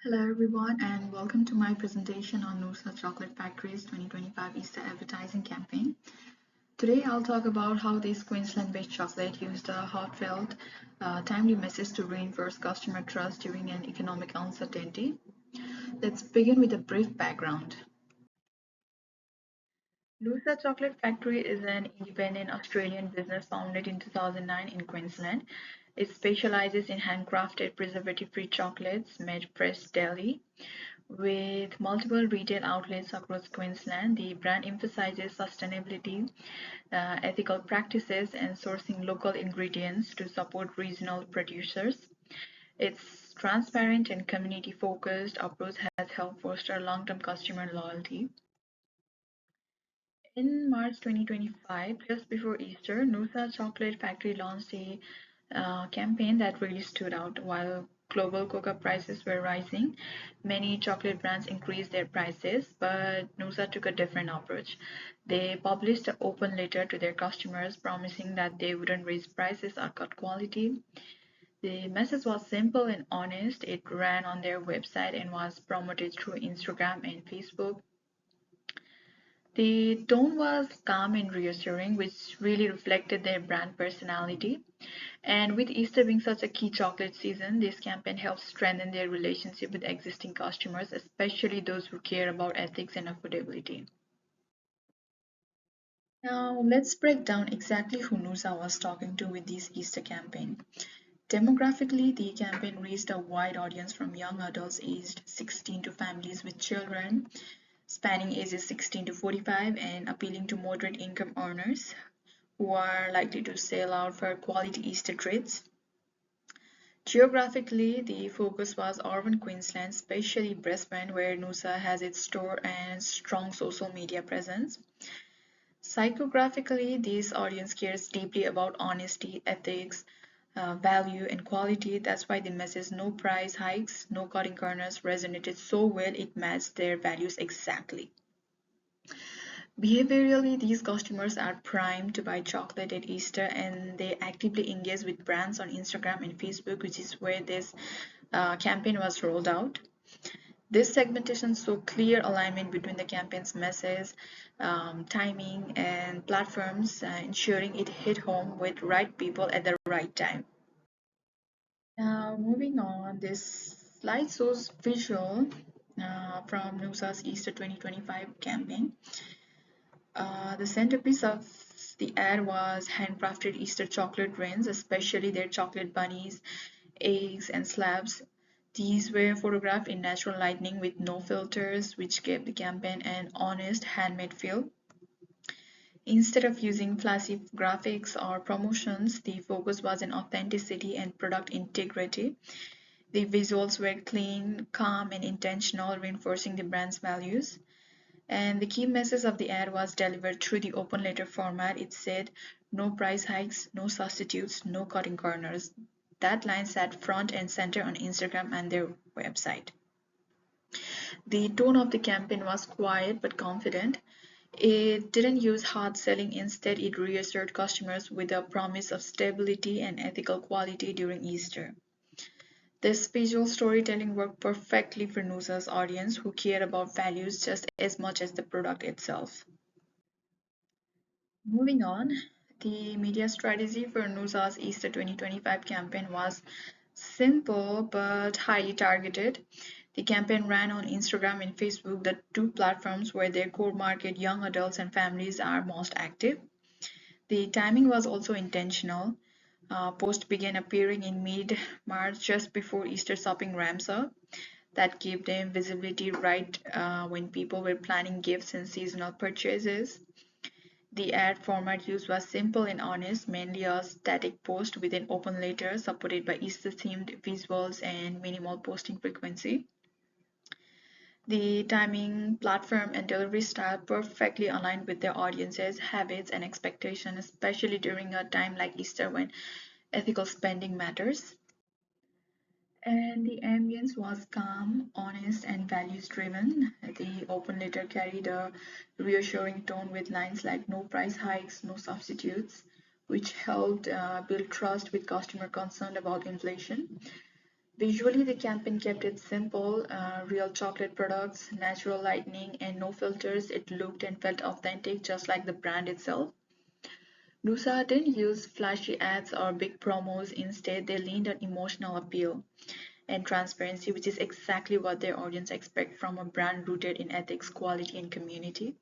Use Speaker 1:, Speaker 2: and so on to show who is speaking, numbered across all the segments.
Speaker 1: Hello everyone and welcome to my presentation on Noosa Chocolate Factory's 2025 Easter advertising campaign. Today I'll talk about how this Queensland-based chocolate used a heartfelt, timely message to reinforce customer trust during an economic uncertainty. Let's begin with a brief background. Noosa Chocolate Factory is an independent Australian business founded in 2009 in Queensland. It specializes in handcrafted preservative-free chocolates made fresh daily. With multiple retail outlets across Queensland, the brand emphasizes sustainability, ethical practices, and sourcing local ingredients to support regional producers. Its transparent and community-focused approach has helped foster long-term customer loyalty. In March 2025, just before Easter, Noosa Chocolate Factory launched a campaign that really stood out. While global cocoa prices were rising, many chocolate brands increased their prices, but Noosa took a different approach. They published an open letter to their customers promising that they wouldn't raise prices or cut quality. The message was simple and honest. It ran on their website and was promoted through Instagram and Facebook. The tone was calm and reassuring, which really reflected their brand personality. And with Easter being such a key chocolate season, this campaign helps strengthen their relationship with existing customers, especially those who care about ethics and affordability. Now, let's break down exactly who Nusa was talking to with this Easter campaign. Demographically, the campaign reached a wide audience from young adults aged 16 to families with children, spanning ages 16 to 45 and appealing to moderate income earners who are likely to sell out for quality Easter treats. Geographically, the focus was urban Queensland, especially Brisbane, where Noosa has its store and strong social media presence. Psychographically, this audience cares deeply about honesty, ethics, value, and quality. That's why the message no price hikes, no cutting corners resonated so well, it matched their values exactly. Behaviorally, these customers are primed to buy chocolate at Easter and they actively engage with brands on Instagram and Facebook, which is where this campaign was rolled out. This segmentation saw clear alignment between the campaign's message, timing, and platforms, ensuring it hit home with right people at the right time. Now, moving on, this slide shows visual from NUSA's Easter 2025 campaign. The centerpiece of the ad was handcrafted Easter chocolate rings, especially their chocolate bunnies, eggs, and slabs. These were photographed in natural lighting with no filters, which gave the campaign an honest, handmade feel. Instead of using flashy graphics or promotions, the focus was on authenticity and product integrity. The visuals were clean, calm, and intentional, reinforcing the brand's values. And the key message of the ad was delivered through the open letter format. It said, no price hikes, no substitutes, no cutting corners. That line sat front and center on Instagram and their website. The tone of the campaign was quiet but confident. It didn't use hard selling, instead, it reassured customers with a promise of stability and ethical quality during Easter. This visual storytelling worked perfectly for Nusa's audience who care about values just as much as the product itself. Moving on, the media strategy for Nusa's Easter 2025 campaign was simple but highly targeted. The campaign ran on Instagram and Facebook, the two platforms where their core market, young adults and families, are most active. The timing was also intentional. Posts began appearing in mid March, just before Easter shopping ramps up. That gave them visibility right when people were planning gifts and seasonal purchases. The ad format used was simple and honest, mainly a static post with an open letter supported by Easter-themed visuals and minimal posting frequency. The timing, platform, and delivery style perfectly aligned with their audience's habits and expectations, especially during a time like Easter when ethical spending matters. And the ambience was calm, honest, and values driven. The open letter carried a reassuring tone with lines like no price hikes, no substitutes, which helped build trust with customer concerned about inflation. Visually, the campaign kept it simple, real chocolate products, natural lighting, and no filters. It looked and felt authentic, just like the brand itself. Nusa didn't use flashy ads or big promos. Instead, they leaned on emotional appeal and transparency, which is exactly what their audience expect from a brand rooted in ethics, quality, and community.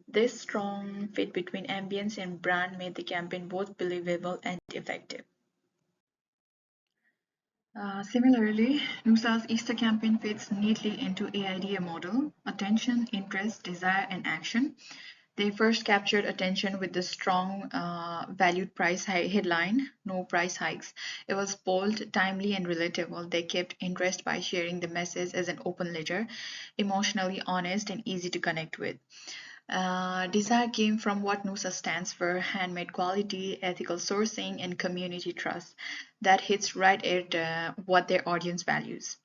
Speaker 1: This strong fit between ambience and brand made the campaign both believable and effective. Similarly, Nusa's Easter campaign fits neatly into AIDA model: attention, interest, desire, and action. They first captured attention with the strong valued price headline, no price hikes. It was bold, timely, and relatable. They kept interest by sharing the message as an open letter, emotionally honest and easy to connect with. Desire came from what Nusa stands for: handmade quality, ethical sourcing, and community trust. That hits right at what their audience values.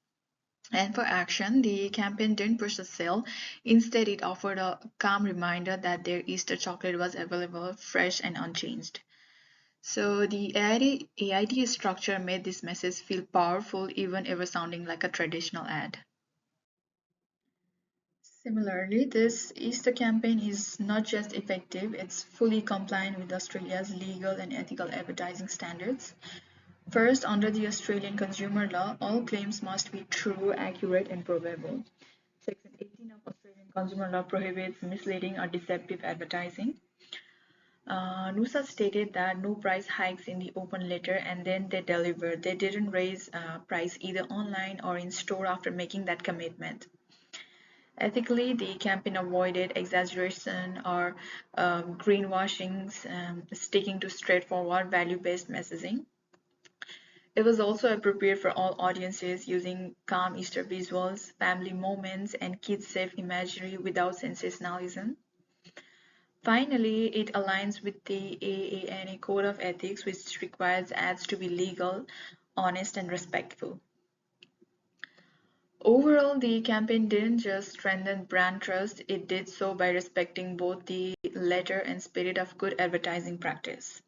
Speaker 1: And for action, the campaign didn't push the sale. Instead, it offered a calm reminder that their Easter chocolate was available, fresh, and unchanged. So the AID structure made this message feel powerful, even ever sounding like a traditional ad. Similarly, this Easter campaign is not just effective, it's fully compliant with Australia's legal and ethical advertising standards. First, under the Australian consumer law, all claims must be true, accurate, and probable. Section 18 of Australian consumer law prohibits misleading or deceptive advertising. Nusa stated that no price hikes in the open letter, and then they delivered. They didn't raise price either online or in store after making that commitment. Ethically, the campaign avoided exaggeration or greenwashings, sticking to straightforward value-based messaging. It was also appropriate for all audiences, using calm Easter visuals, family moments, and kids-safe imagery without sensationalism. Finally, it aligns with the AANA Code of Ethics, which requires ads to be legal, honest, and respectful. Overall, the campaign didn't just strengthen brand trust, it did so by respecting both the letter and spirit of good advertising practice.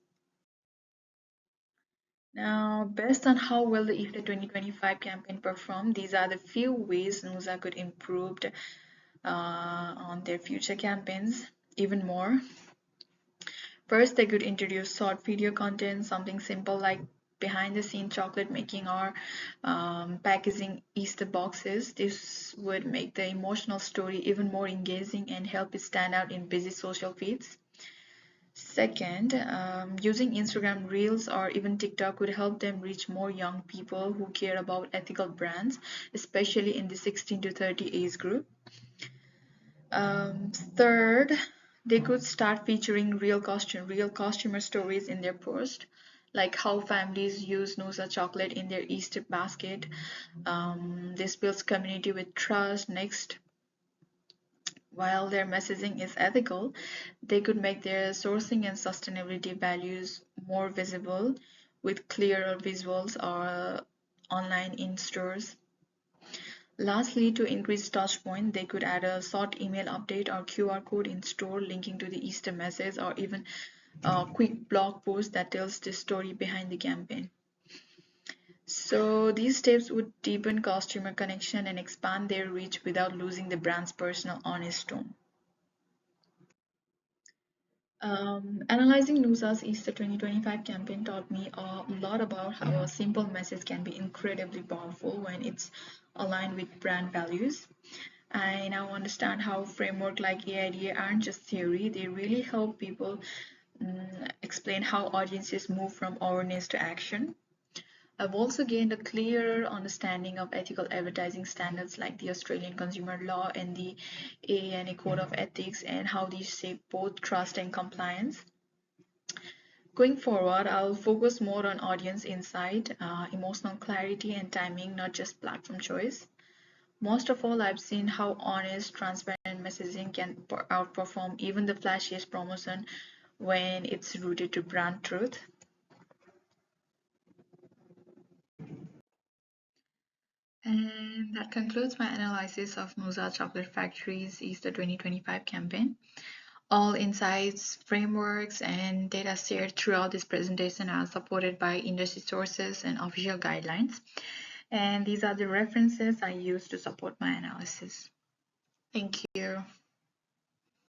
Speaker 1: Now, based on how well the Easter 2025 campaign performed, these are the few ways Nusa could improve on their future campaigns even more. First, they could introduce short video content, something simple like behind the scene chocolate making or packaging Easter boxes. This would make the emotional story even more engaging and help it stand out in busy social feeds. Second, using Instagram Reels or even TikTok would help them reach more young people who care about ethical brands, especially in the 16 to 30 age group. Third, they could start featuring real customer stories in their post, like how families use Nusa chocolate in their Easter basket. This builds community with trust. Next, while their messaging is ethical, they could make their sourcing and sustainability values more visible with clearer visuals or online in stores. Lastly, to increase touchpoint, they could add a short email update or QR code in store linking to the Easter message, or even a quick blog post that tells the story behind the campaign. So these steps would deepen customer connection and expand their reach without losing the brand's personal honest tone. Analyzing Nusa's Easter 2025 campaign taught me a lot about how a simple message can be incredibly powerful when it's aligned with brand values. I now understand how framework like AIDA aren't just theory, they really help people explain how audiences move from awareness to action. I've also gained a clearer understanding of ethical advertising standards like the Australian consumer law and the AANA Code of Ethics, and how these shape both trust and compliance. Going forward, I'll focus more on audience insight, emotional clarity, and timing, not just platform choice. Most of all, I've seen how honest, transparent messaging can outperform even the flashiest promotion when it's rooted to brand truth. And that concludes my analysis of Musa Chocolate Factory's Easter 2025 campaign. All insights, frameworks, and data shared throughout this presentation are supported by industry sources and official guidelines. And these are the references I use to support my analysis. Thank you.